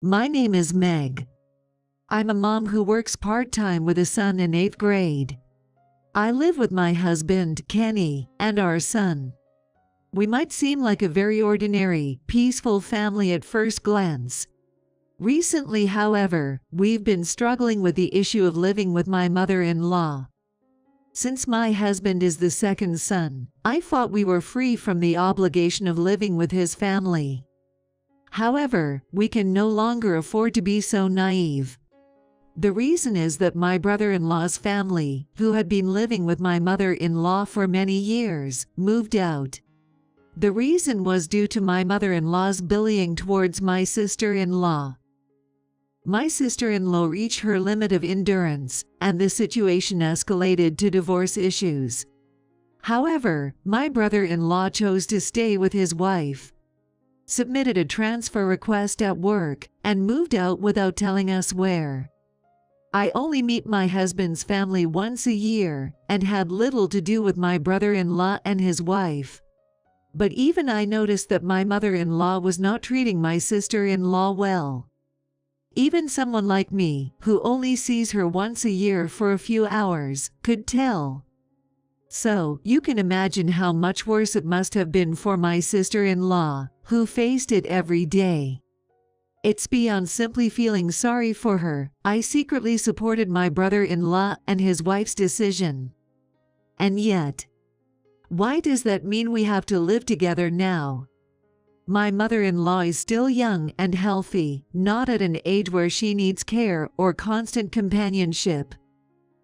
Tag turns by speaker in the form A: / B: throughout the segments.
A: My name is Meg. I'm a mom who works part-time with a son in 8th grade. I live with my husband, Kenny, and our son. We might seem like a very ordinary, peaceful family at first glance. Recently, however, we've been struggling with the issue of living with my mother-in-law. Since my husband is the second son, I thought we were free from the obligation of living with his family. However, we can no longer afford to be so naive. The reason is that my brother-in-law's family, who had been living with my mother-in-law for many years, moved out. The reason was due to my mother-in-law's bullying towards my sister-in-law. My sister-in-law reached her limit of endurance, and the situation escalated to divorce issues. However, my brother-in-law chose to stay with his wife, submitted a transfer request at work, and moved out without telling us where. I only meet my husband's family once a year, and had little to do with my brother-in-law and his wife. But even I noticed that my mother-in-law was not treating my sister-in-law well. Even someone like me, who only sees her once a year for a few hours, could tell. So, you can imagine how much worse it must have been for my sister-in-law, who faced it every day. It's beyond simply feeling sorry for her. I secretly supported my brother-in-law and his wife's decision. And yet, why does that mean we have to live together now? My mother-in-law is still young and healthy, not at an age where she needs care or constant companionship.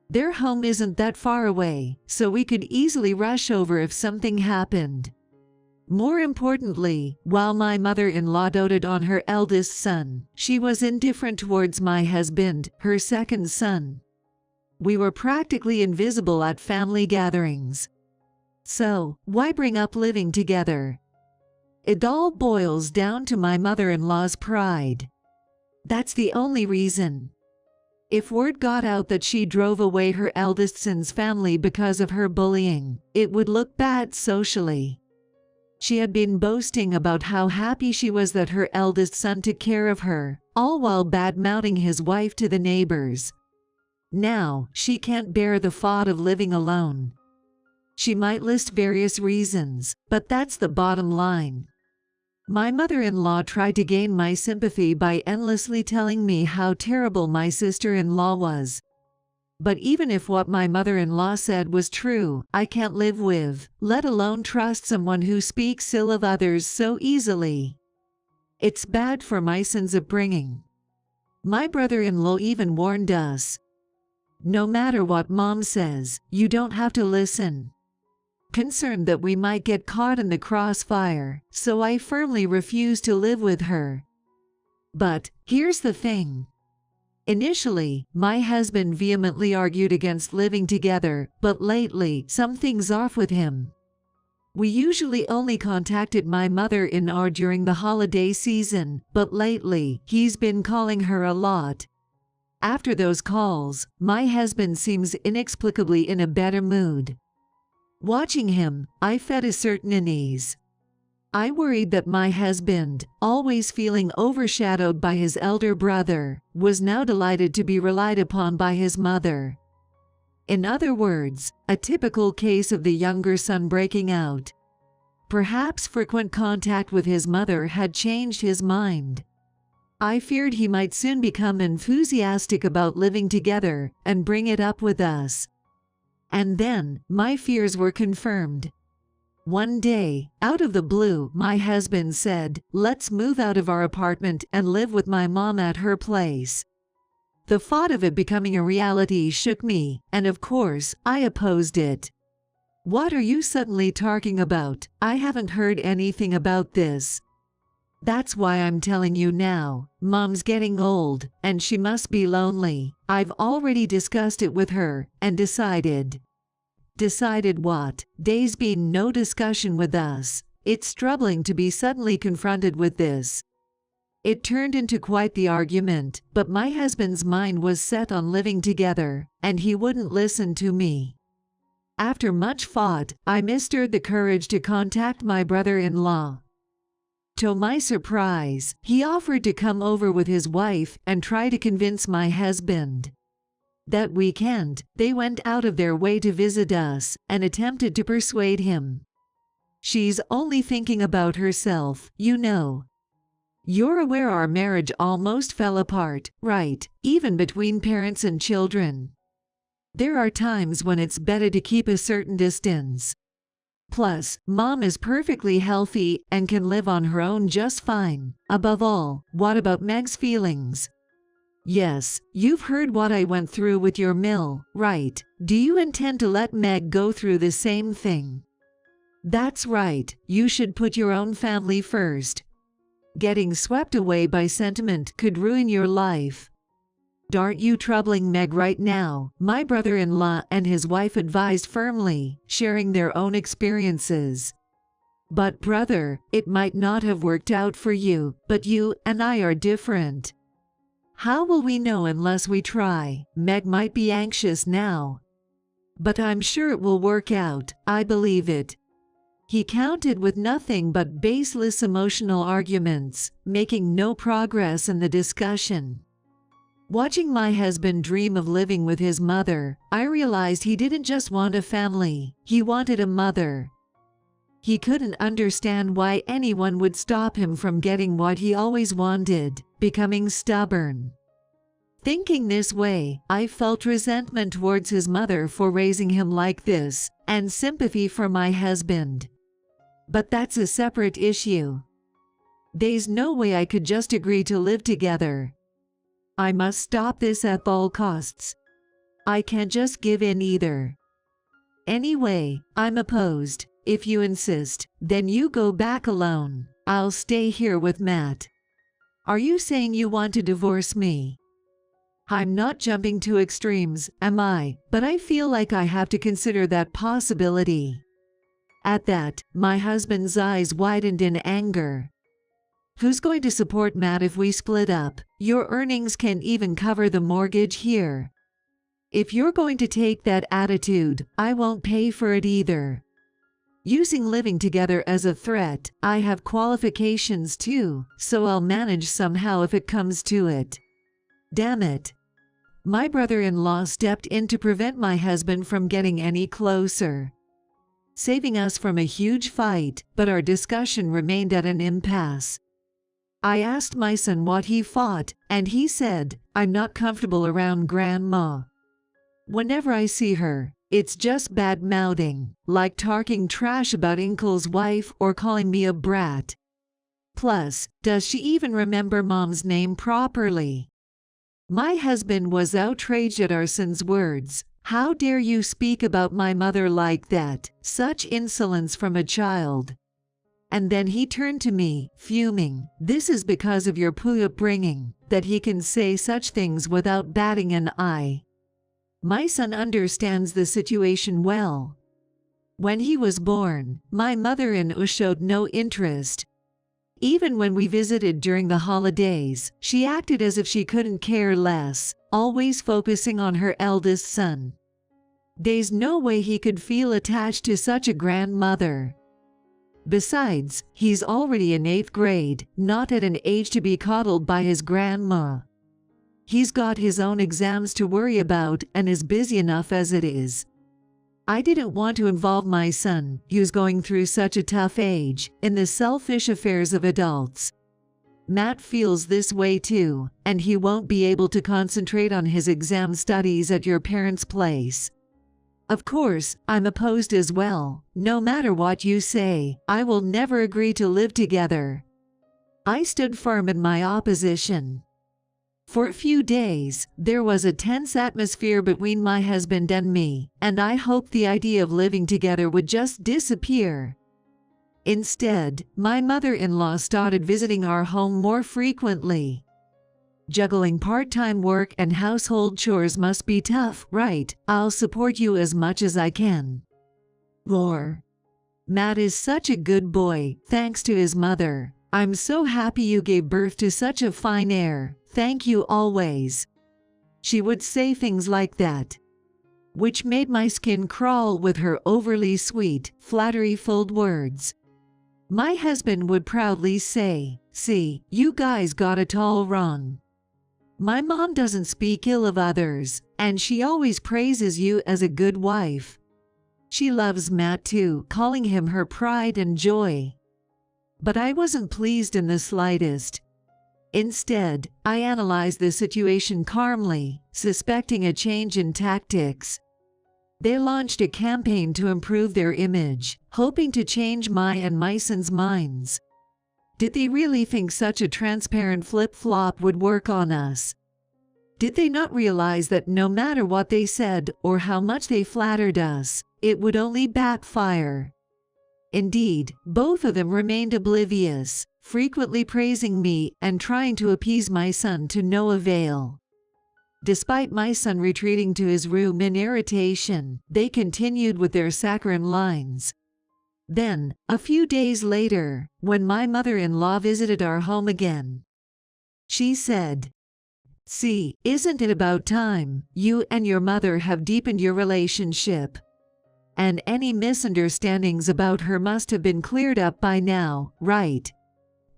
A: Their home isn't that far away, so we could easily rush over if something happened. More importantly, while my mother-in-law doted on her eldest son, she was indifferent towards my husband, her second son. We were practically invisible at family gatherings. So, why bring up living together? It all boils down to my mother-in-law's pride. That's the only reason. If word got out that she drove away her eldest son's family because of her bullying, it would look bad socially. She had been boasting about how happy she was that her eldest son took care of her, all while bad-mouthing his wife to the neighbors. Now, she can't bear the thought of living alone. She might list various reasons, but that's the bottom line. My mother-in-law tried to gain my sympathy by endlessly telling me how terrible my sister-in-law was. But even if what my mother-in-law said was true, I can't live with, let alone trust someone who speaks ill of others so easily. It's bad for my son's upbringing. My brother-in-law even warned us. No matter what mom says, you don't have to listen. Concerned that we might get caught in the crossfire, so I firmly refused to live with her. But here's the thing. Initially, my husband vehemently argued against living together, but lately, something's off with him. We usually only contacted my mother-in-law during the holiday season, but lately, he's been calling her a lot. After those calls, my husband seems inexplicably in a better mood. Watching him, I felt a certain unease. I worried that my husband, always feeling overshadowed by his elder brother, was now delighted to be relied upon by his mother. In other words, a typical case of the younger son breaking out. Perhaps frequent contact with his mother had changed his mind. I feared he might soon become enthusiastic about living together and bring it up with us. And then, my fears were confirmed. One day, out of the blue, my husband said, "Let's move out of our apartment and live with my mom at her place." The thought of it becoming a reality shook me, and of course, I opposed it. "What are you suddenly talking about? I haven't heard anything about this." "That's why I'm telling you now. Mom's getting old, and she must be lonely. I've already discussed it with her, and decided." Decided what? There's been no discussion with us. It's troubling to be suddenly confronted with this. It turned into quite the argument, but my husband's mind was set on living together, and he wouldn't listen to me. After much thought, I mustered the courage to contact my brother-in-law. To my surprise, he offered to come over with his wife and try to convince my husband. That weekend, they went out of their way to visit us and attempted to persuade him. She's only thinking about herself, you know. You're aware our marriage almost fell apart, right? Even between parents and children. There are times when it's better to keep a certain distance. Plus, Mom is perfectly healthy and can live on her own just fine. Above all, what about Meg's feelings? Yes, you've heard what I went through with your mill, right? Do you intend to let Meg go through the same thing? That's right, you should put your own family first. Getting swept away by sentiment could ruin your life. Aren't you troubling Meg right now? My brother-in-law and his wife advised firmly, sharing their own experiences. But brother, it might not have worked out for you, but you and I are different. How will we know unless we try? Meg might be anxious now. But I'm sure it will work out, I believe it. He countered with nothing but baseless emotional arguments, making no progress in the discussion. Watching my husband dream of living with his mother, I realized he didn't just want a family, he wanted a mother. He couldn't understand why anyone would stop him from getting what he always wanted, becoming stubborn. Thinking this way, I felt resentment towards his mother for raising him like this, and sympathy for my husband. But that's a separate issue. There's no way I could just agree to live together. I must stop this at all costs. I can't just give in either. Anyway, I'm opposed. If you insist, then you go back alone. I'll stay here with Matt. Are you saying you want to divorce me? I'm not jumping to extremes, am I? But I feel like I have to consider that possibility. At that, my husband's eyes widened in anger. Who's going to support Matt if we split up? Your earnings can't even cover the mortgage here. If you're going to take that attitude, I won't pay for it either. Using living together as a threat, I have qualifications too, so I'll manage somehow if it comes to it. Damn it. My brother-in-law stepped in to prevent my husband from getting any closer, saving us from a huge fight, but our discussion remained at an impasse. I asked my son what he thought, and he said, I'm not comfortable around Grandma. Whenever I see her, it's just bad-mouthing, like talking trash about Uncle's wife or calling me a brat. Plus, does she even remember Mom's name properly? My husband was outraged at our son's words. How dare you speak about my mother like that? Such insolence from a child. And then he turned to me, fuming. This is because of your poor upbringing, that he can say such things without batting an eye. My son understands the situation well. When he was born, my mother-in-law showed no interest. Even when we visited during the holidays, she acted as if she couldn't care less, always focusing on her eldest son. There's no way he could feel attached to such a grandmother. Besides, he's already in 8th grade, not at an age to be coddled by his grandma. He's got his own exams to worry about and is busy enough as it is. I didn't want to involve my son, who's going through such a tough age, in the selfish affairs of adults. Matt feels this way too, and he won't be able to concentrate on his exam studies at your parents' place. Of course, I'm opposed as well. No matter what you say, I will never agree to live together. I stood firm in my opposition. For a few days, there was a tense atmosphere between my husband and me, and I hoped the idea of living together would just disappear. Instead, my mother-in-law started visiting our home more frequently. Juggling part-time work and household chores must be tough, right? I'll support you as much as I can. Roar. Matt is such a good boy, thanks to his mother. I'm so happy you gave birth to such a fine heir. Thank you always. She would say things like that, which made my skin crawl with her overly sweet, flattery-filled words. My husband would proudly say, "See, you guys got it all wrong. My mom doesn't speak ill of others, and she always praises you as a good wife. She loves Matt too, calling him her pride and joy." But I wasn't pleased in the slightest. Instead, I analyzed the situation calmly, suspecting a change in tactics. They launched a campaign to improve their image, hoping to change my and my son's minds. Did they really think such a transparent flip-flop would work on us? Did they not realize that no matter what they said or how much they flattered us, it would only backfire? Indeed, both of them remained oblivious, frequently praising me and trying to appease my son to no avail. Despite my son retreating to his room in irritation, they continued with their saccharine lines. Then, a few days later, when my mother-in-law visited our home again, she said, "See, isn't it about time you and your mother have deepened your relationship? And any misunderstandings about her must have been cleared up by now, right?"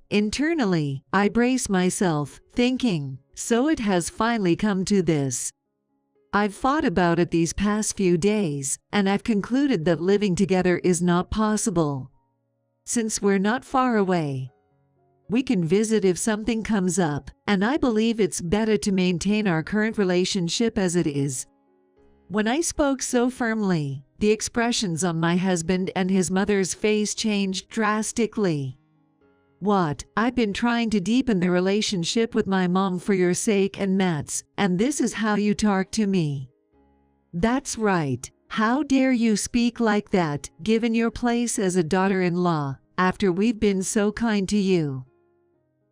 A: Internally, I braced myself, thinking, so it has finally come to this. I've thought about it these past few days, and I've concluded that living together is not possible. Since we're not far away, we can visit if something comes up, and I believe it's better to maintain our current relationship as it is. When I spoke so firmly, the expressions on my husband and his mother's face changed drastically. "What? I've been trying to deepen the relationship with my mom for your sake and Matt's, and this is how you talk to me? That's right. How dare you speak like that, given your place as a daughter-in-law, after we've been so kind to you?"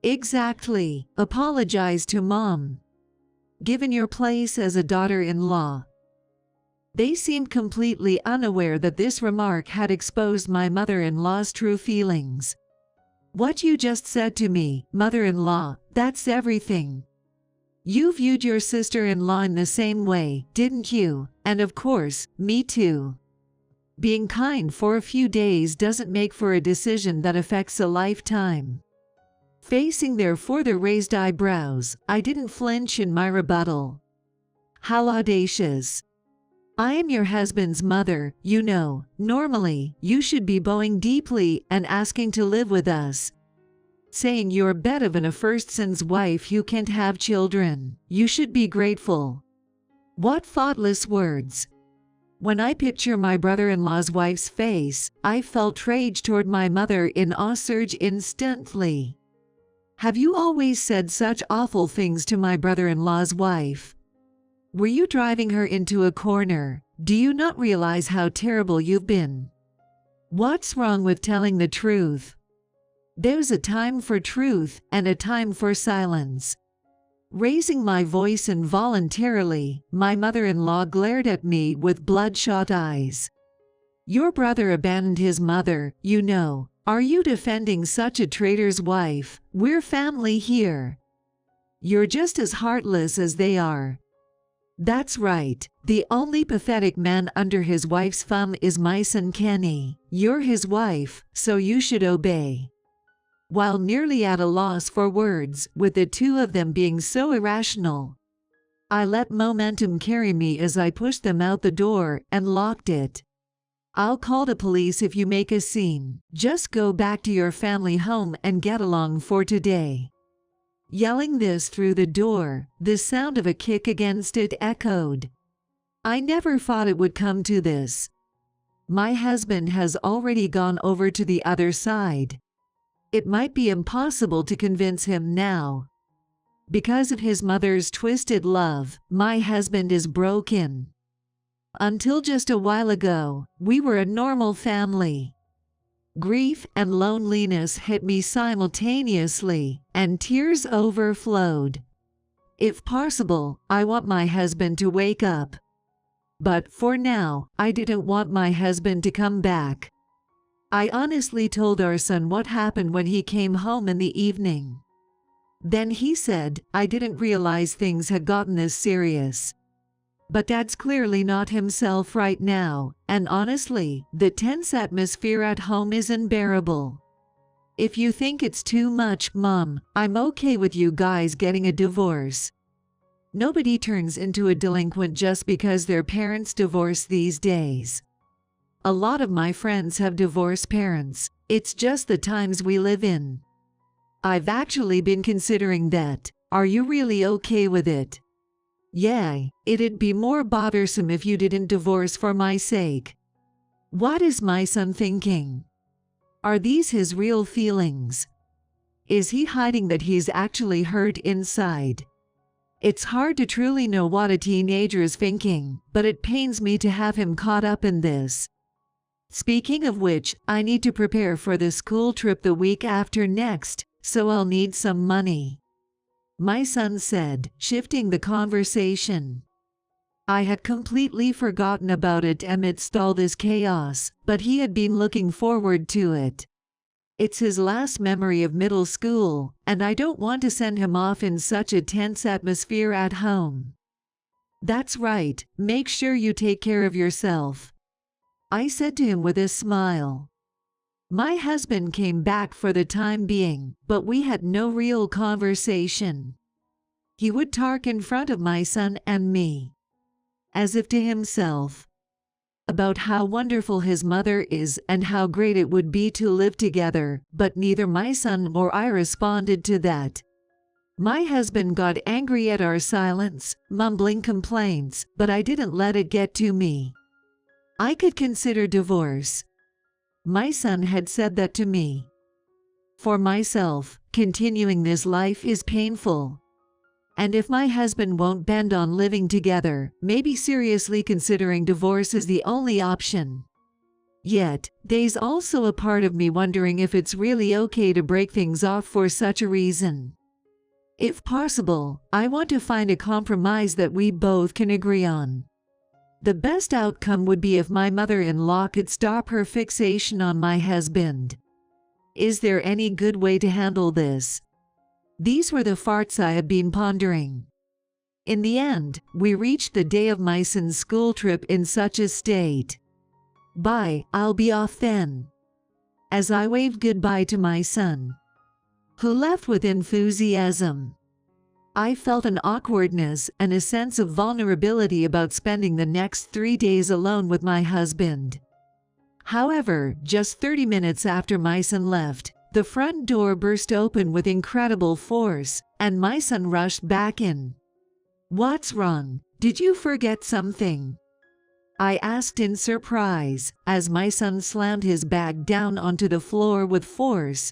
A: Exactly. Apologize to Mom. Given your place as a daughter-in-law. They seemed completely unaware that this remark had exposed my mother-in-law's true feelings. "What you just said to me, mother-in-law, that's everything. You viewed your sister-in-law in the same way, didn't you? And of course, me too. Being kind for a few days doesn't make for a decision that affects a lifetime." Facing their further raised eyebrows, I didn't flinch in my rebuttal. "How audacious. I am your husband's mother, you know. Normally, you should be bowing deeply and asking to live with us. Saying you're better than a first son's wife who can't have children. You should be grateful." What thoughtless words. When I picture my brother-in-law's wife's face, I felt rage toward my mother in awe surge instantly. "Have you always said such awful things to my brother-in-law's wife? Were you driving her into a corner? Do you not realize how terrible you've been? What's wrong with telling the truth? There's a time for truth and a time for silence." Raising my voice involuntarily, my mother-in-law glared at me with bloodshot eyes. "Your brother abandoned his mother, you know. Are you defending such a traitor's wife? We're family here. You're just as heartless as they are." That's right. The only pathetic man under his wife's thumb is my son Kenny. You're his wife, so you should obey. While nearly at a loss for words, with the two of them being so irrational, I let momentum carry me as I pushed them out the door and locked it. "I'll call the police if you make a scene. Just go back to your family home and get along for today." Yelling this through the door, the sound of a kick against it echoed. I never thought it would come to this. My husband has already gone over to the other side. It might be impossible to convince him now. Because of his mother's twisted love, my husband is broken. Until just a while ago, we were a normal family. Grief and loneliness hit me simultaneously, and tears overflowed. If possible, I want my husband to wake up. But for now, I didn't want my husband to come back. I honestly told our son what happened when he came home in the evening. Then he said, "I didn't realize things had gotten this serious." But Dad's clearly not himself right now, and honestly, the tense atmosphere at home is unbearable. If you think it's too much, Mom, I'm okay with you guys getting a divorce. Nobody turns into a delinquent just because their parents divorce these days. A lot of my friends have divorced parents. It's just the times we live in. I've actually been considering that. Are you really okay with it? Yeah, it'd be more bothersome if you didn't divorce for my sake. What is my son thinking? Are these his real feelings? Is he hiding that he's actually hurt inside? It's hard to truly know what a teenager is thinking, but it pains me to have him caught up in this. Speaking of which, I need to prepare for the school trip the week after next, so I'll need some money. My son said, shifting the conversation. I had completely forgotten about it amidst all this chaos, but he had been looking forward to it. It's his last memory of middle school, and I don't want to send him off in such a tense atmosphere at home. That's right, make sure you take care of yourself, I said to him with a smile. My husband came back for the time being, but we had no real conversation. He would talk in front of my son and me, as if to himself, about how wonderful his mother is and how great it would be to live together, but neither my son nor I responded to that. My husband got angry at our silence, mumbling complaints, but I didn't let it get to me. I could consider divorce. My son had said that to me. For myself, continuing this life is painful. And if my husband won't bend on living together, maybe seriously considering divorce is the only option. Yet, there's also a part of me wondering if it's really okay to break things off for such a reason. If possible, I want to find a compromise that we both can agree on. The best outcome would be if my mother-in-law could stop her fixation on my husband. Is there any good way to handle this? These were the thoughts I had been pondering. In the end, we reached the day of my son's school trip in such a state. Bye, I'll be off then. As I waved goodbye to my son, who left with enthusiasm, I felt an awkwardness and a sense of vulnerability about spending the next 3 days alone with my husband. However, just 30 minutes after my son left, the front door burst open with incredible force, and my son rushed back in. What's wrong? Did you forget something? I asked in surprise, as my son slammed his bag down onto the floor with force.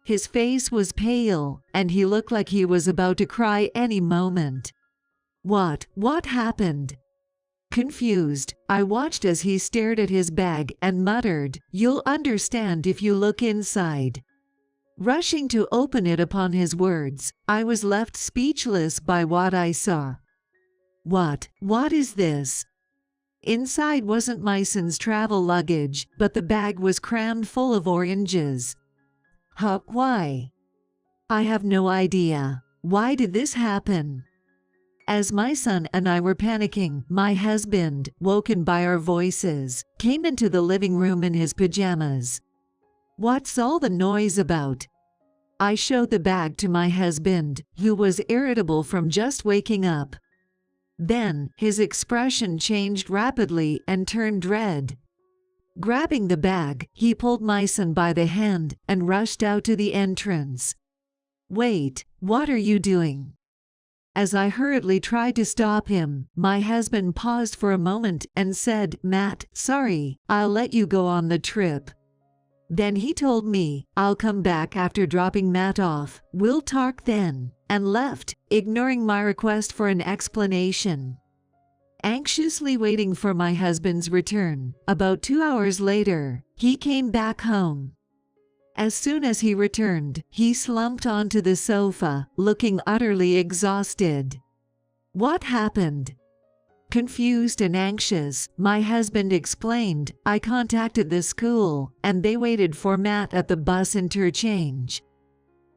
A: His face was pale, and he looked like he was about to cry any moment. What happened? Confused, I watched as he stared at his bag and muttered, "You'll understand if you look inside." Rushing to open it upon his words, I was left speechless by what I saw. What is this? Inside wasn't my son's travel luggage, but the bag was crammed full of oranges. Why? I have no idea. Why did this happen? As my son and I were panicking, my husband, woken by our voices, came into the living room in his pajamas. What's all the noise about? I showed the bag to my husband, who was irritable from just waking up. Then, his expression changed rapidly and turned red. Grabbing the bag, he pulled my son by the hand and rushed out to the entrance. Wait, what are you doing? As I hurriedly tried to stop him, my husband paused for a moment and said, "Matt, sorry, I'll let you go on the trip." Then he told me, "I'll come back after dropping Matt off, we'll talk then," and left, ignoring my request for an explanation. Anxiously waiting for my husband's return, about 2 hours later, he came back home. As soon as he returned, he slumped onto the sofa, looking utterly exhausted. What happened? Confused and anxious, my husband explained, "I contacted the school, and they waited for Matt at the bus interchange.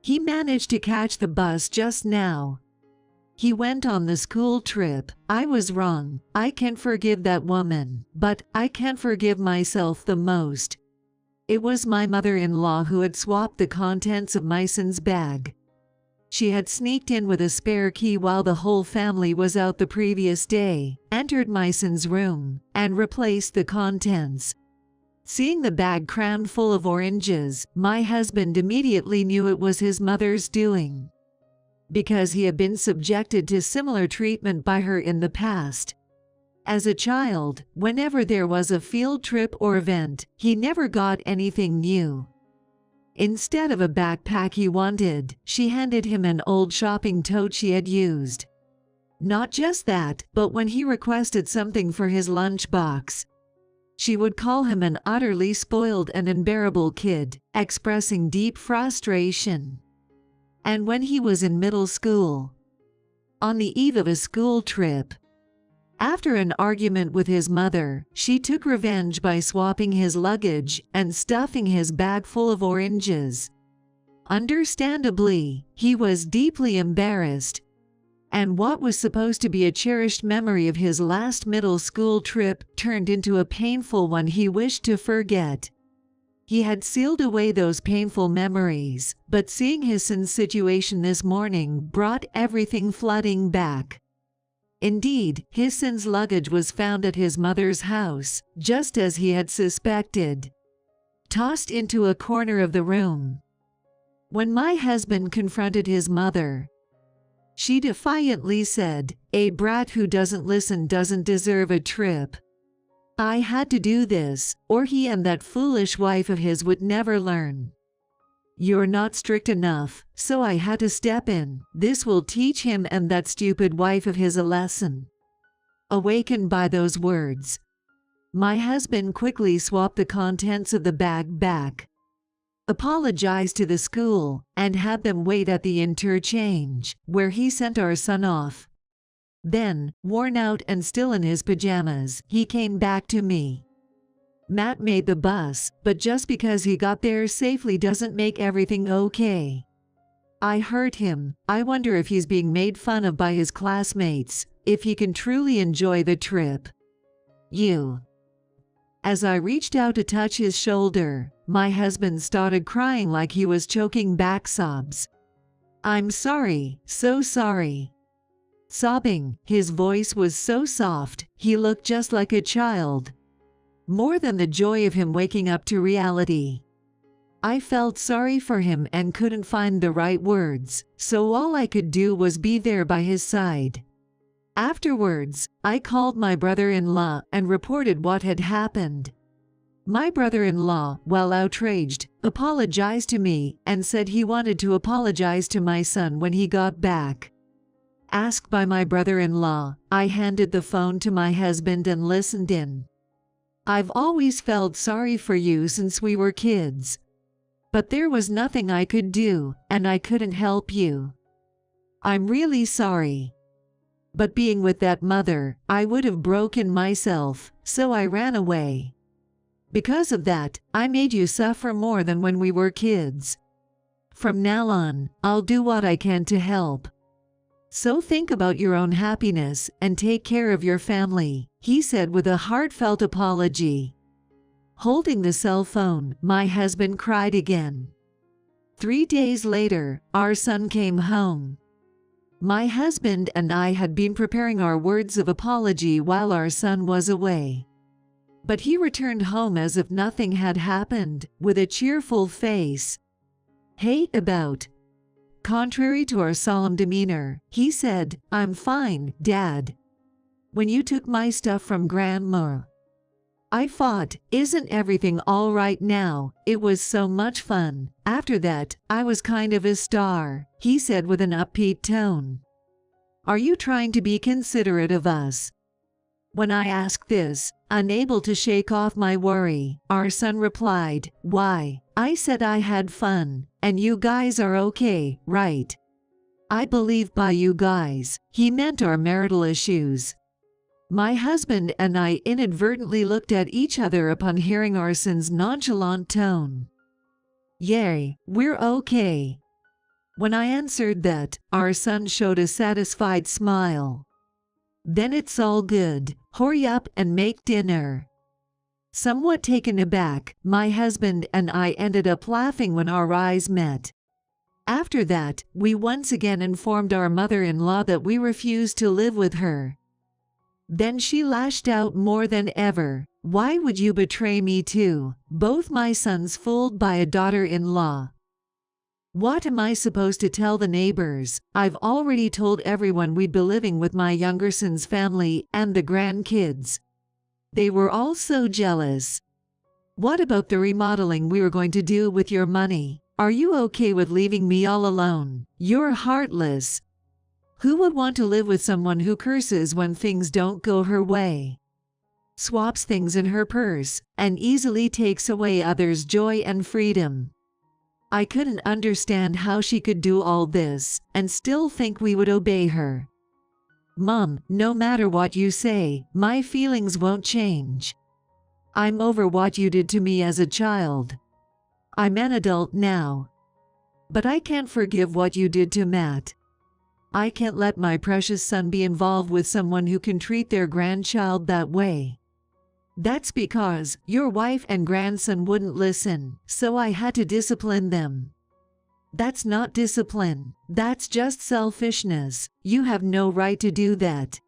A: He managed to catch the bus just now. He went on the school trip. I was wrong. I can forgive that woman, but I can't forgive myself the most." It was my mother-in-law who had swapped the contents of my son's bag. She had sneaked in with a spare key while the whole family was out the previous day, entered my son's room, and replaced the contents. Seeing the bag crammed full of oranges, my husband immediately knew it was his mother's doing, because he had been subjected to similar treatment by her in the past. As a child, whenever there was a field trip or event, he never got anything new. Instead of a backpack he wanted, she handed him an old shopping tote she had used. Not just that, but when he requested something for his lunchbox, she would call him an utterly spoiled and unbearable kid, expressing deep frustration. And when he was in middle school, on the eve of a school trip, after an argument with his mother, she took revenge by swapping his luggage and stuffing his bag full of oranges. Understandably, he was deeply embarrassed, and what was supposed to be a cherished memory of his last middle school trip turned into a painful one he wished to forget. He had sealed away those painful memories, but seeing his son's situation this morning brought everything flooding back. Indeed, his son's luggage was found at his mother's house, just as he had suspected, tossed into a corner of the room. When my husband confronted his mother, she defiantly said, "A brat who doesn't listen doesn't deserve a trip. I had to do this, or he and that foolish wife of his would never learn. You're not strict enough, so I had to step in. This will teach him and that stupid wife of his a lesson." Awakened by those words, my husband quickly swapped the contents of the bag back, apologized to the school, and had them wait at the interchange, where he sent our son off. Then, worn out and still in his pajamas, he came back to me. "Matt made the bus, but just because he got there safely doesn't make everything okay. I hurt him. I wonder if he's being made fun of by his classmates, if he can truly enjoy the trip. You." As I reached out to touch his shoulder, my husband started crying like he was choking back sobs. "I'm sorry, so sorry." Sobbing, his voice was so soft, he looked just like a child. More than the joy of him waking up to reality, I felt sorry for him and couldn't find the right words, so all I could do was be there by his side. Afterwards, I called my brother-in-law and reported what had happened. My brother-in-law, while outraged, apologized to me and said he wanted to apologize to my son when he got back. Asked by my brother-in-law, I handed the phone to my husband and listened in. "I've always felt sorry for you since we were kids. But there was nothing I could do, and I couldn't help you. I'm really sorry. But being with that mother, I would have broken myself, so I ran away. Because of that, I made you suffer more than when we were kids. From now on, I'll do what I can to help. So think about your own happiness and take care of your family," he said with a heartfelt apology. Holding the cell phone, my husband cried again. 3 days later, our son came home. My husband and I had been preparing our words of apology while our son was away. But he returned home as if nothing had happened, with a cheerful face. "Hey, about." Contrary to our solemn demeanor, he said, "I'm fine, Dad. When you took my stuff from Grandma, I thought, isn't everything all right now? It was so much fun. After that, I was kind of a star," he said with an upbeat tone. "Are you trying to be considerate of us?" When I asked this, unable to shake off my worry, our son replied, "Why, I said I had fun, and you guys are okay, right?" I believe by you guys, he meant our marital issues. My husband and I inadvertently looked at each other upon hearing our son's nonchalant tone. "Yay, we're okay." When I answered that, our son showed a satisfied smile. "Then it's all good. Hurry up and make dinner." Somewhat taken aback, my husband and I ended up laughing when our eyes met. After that, we once again informed our mother-in-law that we refused to live with her. Then she lashed out more than ever. "Why would you betray me too? Both my sons fooled by a daughter-in-law. What am I supposed to tell the neighbors? I've already told everyone we'd be living with my younger son's family and the grandkids. They were all so jealous. What about the remodeling we were going to do with your money? Are you okay with leaving me all alone? You're heartless. Who would want to live with someone who curses when things don't go her way, swaps things in her purse, and easily takes away others' joy and freedom?" I couldn't understand how she could do all this and still think we would obey her. "Mom, no matter what you say, my feelings won't change. I'm over what you did to me as a child. I'm an adult now. But I can't forgive what you did to Matt. I can't let my precious son be involved with someone who can treat their grandchild that way. That's because your wife and grandson wouldn't listen, so I had to discipline them. That's not discipline, that's just selfishness. You have no right to do that.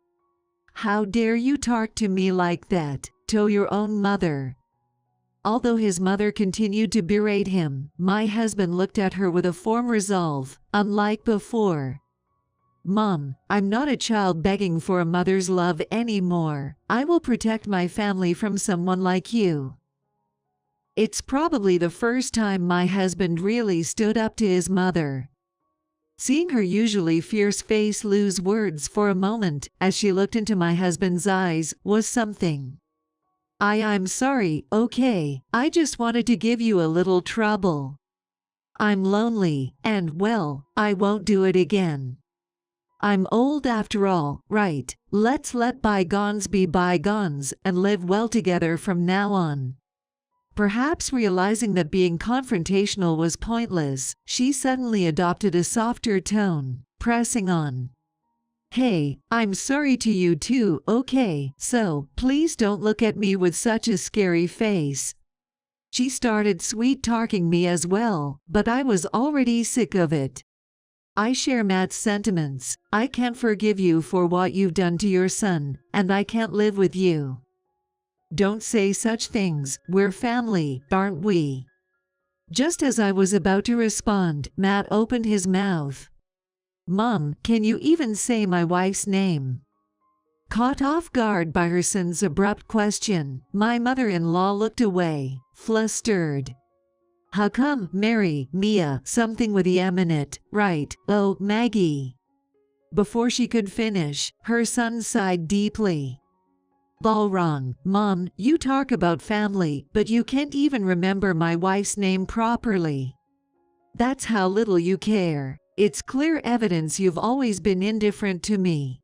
A: How dare you talk to me like that, to your own mother?" Although his mother continued to berate him, my husband looked at her with a firm resolve, unlike before. "Mom, I'm not a child begging for a mother's love anymore. I will protect my family from someone like you." It's probably the first time my husband really stood up to his mother. Seeing her usually fierce face lose words for a moment as she looked into my husband's eyes was something. I'm sorry, okay? I just wanted to give you a little trouble. I'm lonely, and well, I won't do it again. I'm old after all, right? Let's let bygones be bygones and live well together from now on." Perhaps realizing that being confrontational was pointless, she suddenly adopted a softer tone, pressing on. "Hey, I'm sorry to you too, okay? So, please don't look at me with such a scary face." She started sweet-talking me as well, but I was already sick of it. "I share Matt's sentiments. I can't forgive you for what you've done to your son, and I can't live with you." "Don't say such things. We're family, aren't we?" Just as I was about to respond, Matt opened his mouth. "Mom, can you even say my wife's name?" Caught off guard by her son's abrupt question, my mother-in-law looked away, flustered. "How come, Mary, Mia, something with the M in it, right? Oh, Maggie." Before she could finish, her son sighed deeply. "All wrong, Mom, you talk about family, but you can't even remember my wife's name properly. That's how little you care. It's clear evidence you've always been indifferent to me."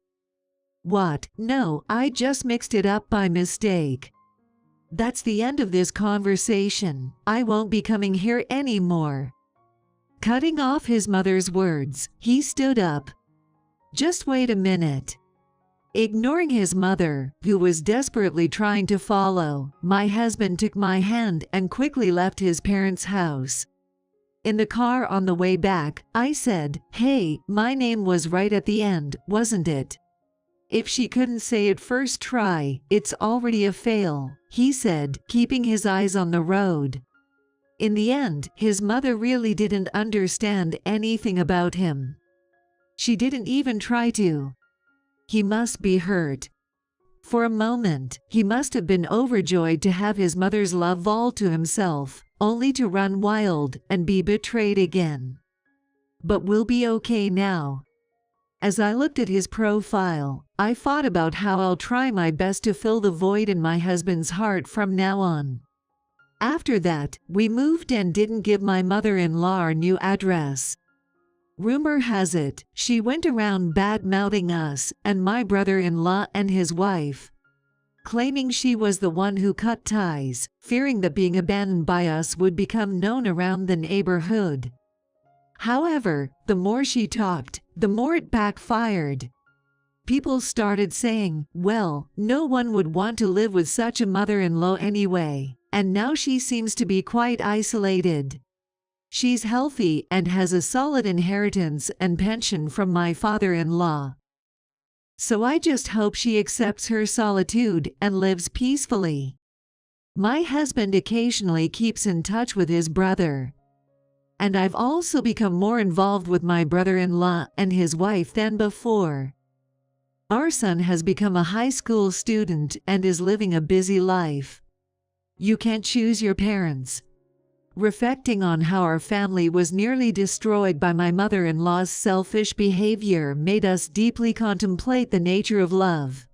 A: "What? No, I just mixed it up by mistake." That's the end of this conversation. I won't be coming here anymore. Cutting off his mother's words, he stood up. "Just wait a minute." Ignoring his mother, who was desperately trying to follow, my husband took my hand and quickly left his parents' house. In the car on the way back, I said, "Hey, my name was right at the end, wasn't it?" "If she couldn't say it first try, it's already a fail," he said, keeping his eyes on the road. In the end, his mother really didn't understand anything about him. She didn't even try to. He must be hurt. For a moment, he must have been overjoyed to have his mother's love all to himself, only to run wild and be betrayed again. But we'll be okay now. As I looked at his profile, I thought about how I'll try my best to fill the void in my husband's heart from now on. After that, we moved and didn't give my mother-in-law our new address. Rumor has it, she went around bad-mouthing us and my brother-in-law and his wife, claiming she was the one who cut ties, fearing that being abandoned by us would become known around the neighborhood. However, the more she talked, the more it backfired. People started saying, well, no one would want to live with such a mother-in-law anyway, and now she seems to be quite isolated. She's healthy and has a solid inheritance and pension from my father-in-law. So I just hope she accepts her solitude and lives peacefully. My husband occasionally keeps in touch with his brother. And I've also become more involved with my brother-in-law and his wife than before. Our son has become a high school student and is living a busy life. You can't choose your parents. Reflecting on how our family was nearly destroyed by my mother-in-law's selfish behavior made us deeply contemplate the nature of love.